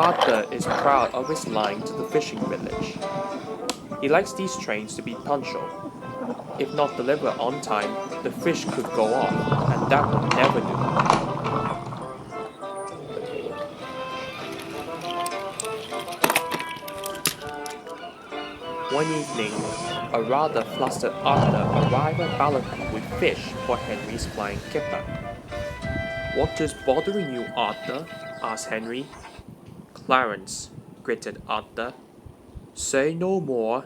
Arthur is proud of his line to the fishing village. He likes these trains to be punctual. If not delivered on time, the fish could go off, and that would never do. One evening, a rather flustered Arthur arrived at Ballarat with fish for Henry's flying kipper. "What is bothering you, Arthur?" asked Henry. "Clarence," gritted Arthur. "Say no more."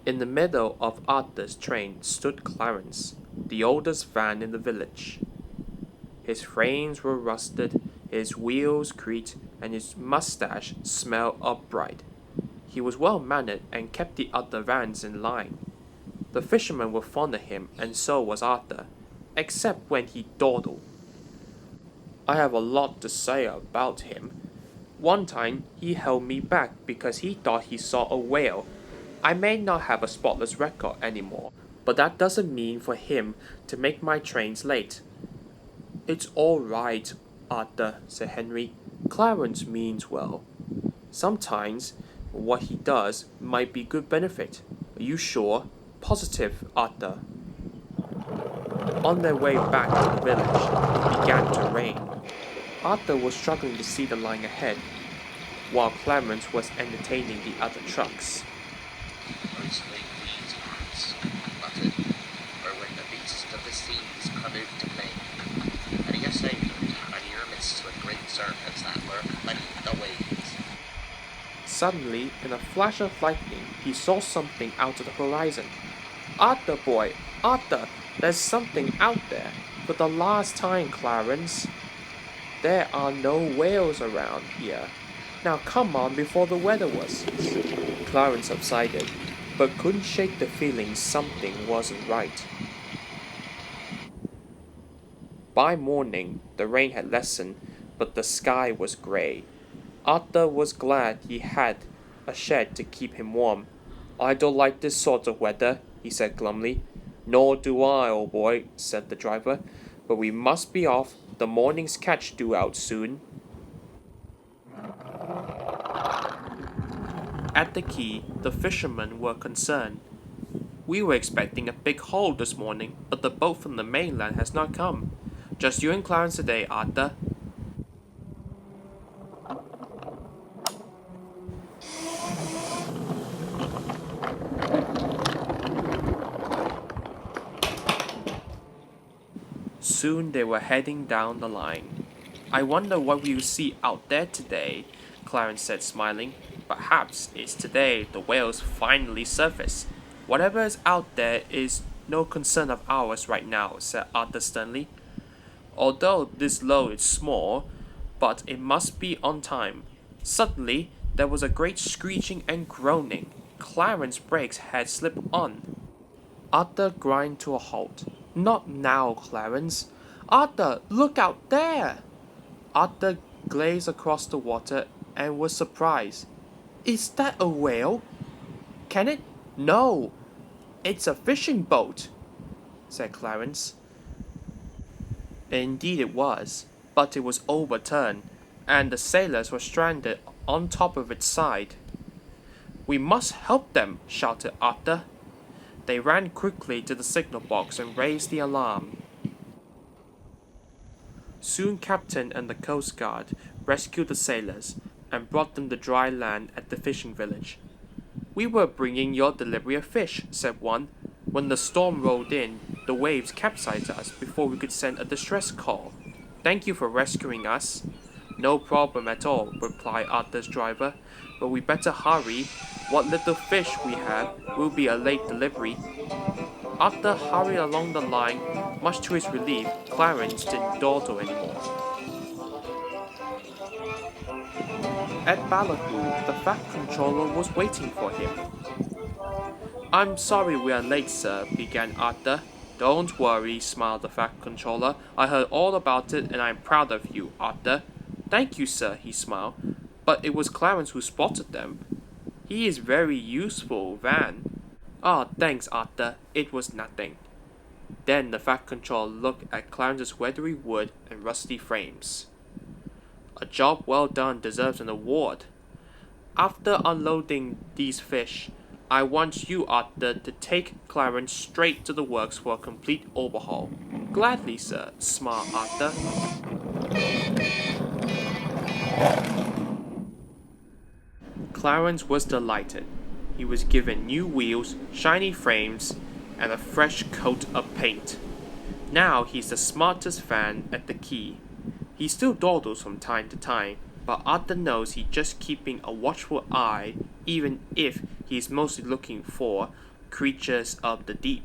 In the middle of Arthur's train stood Clarence, the oldest van in the village. His frames were rusted, his wheels creaked, and his mustache smelled upright. He was well-mannered and kept the other vans in line. The fishermen were fond of him, and so was Arthur, except when he dawdled. I have a lot to say about him. One time he held me back because he thought he saw a whale. I may not have a spotless record anymore, but that doesn't mean for him to make my trains late. "It's all right, Arthur," said Henry. "Clarence means well. Sometimes what he does might be good benefit. Are you sure? Positive, Arthur." On their way back to the village, it began to rain. Arthur was struggling to see the line ahead, while Clarence was entertaining the other trucks. "Mostly these parts," he muttered, "or when the beasts of the seas come out to play. And I guess and you're missed with great serpents that lurk beneath the waves." Suddenly, in a flash of lightning, he saw something out of the horizon. "Arthur, boy! Arthur! There's something out there! For the last time, Clarence! There are no whales around here. Now come on before the weather worsens." Clarence subsided, but couldn't shake the feeling something wasn't right. By morning, the rain had lessened, but the sky was grey. Arthur was glad he had a shed to keep him warm. "I don't like this sort of weather," he said glumly. "Nor do I, old boy," said the driver. "But we must be off. The morning's catch due out soon." At the quay, the fishermen were concerned. "We were expecting a big haul this morning, but the boat from the mainland has not come. Just you and Clarence today, Arthur." Soon they were heading down the line. "I wonder what we'll see out there today," Clarence said, smiling. "Perhaps it's today the whales finally surface." "Whatever is out there is no concern of ours right now," said Arthur sternly. "Although this load is small, but it must be on time." Suddenly, there was a great screeching and groaning. Clarence's brakes had slipped on. Arthur grind to a halt. "Not now, Clarence! Arthur, look out there!" Arthur gazed across the water and was surprised. "Is that a whale? Can it? No! It's a fishing boat," said Clarence. Indeed it was, but it was overturned, and the sailors were stranded on top of its side. "We must help them!" shouted Arthur. They ran quickly to the signal box and raised the alarm. Soon Captain and the Coast Guard rescued the sailors and brought them to dry land at the fishing village. "We were bringing your delivery of fish," said one. "When the storm rolled in, the waves capsized us before we could send a distress call. Thank you for rescuing us." "No problem at all," replied Arthur's driver, "but we better hurry. What little fish we have will be a late delivery." Arthur hurried along the line. Much to his relief, Clarence didn't dawdle anymore. At Ballyhoo, the fat controller was waiting for him. "I'm sorry we are late, sir," began Arthur. "Don't worry," smiled the fat controller. "I heard all about it and I'm proud of you, Arthur." "Thank you, sir," he smiled. "But it was Clarence who spotted them. He is very useful, Van." "Ah, thanks, Arthur. It was nothing." Then the fat controller looked at Clarence's weathery wood and rusty frames. A job well done deserves an award. After unloading these fish, I want you, Arthur, to take Clarence straight to the works for a complete overhaul. Gladly, sir, smiled Arthur. Clarence was delighted. He was given new wheels, shiny frames, and a fresh coat of paint. Now he's the smartest fan at the key. He still dawdles from time to time, but Arthur knows he's just keeping a watchful eye, even if he's mostly looking for creatures of the deep.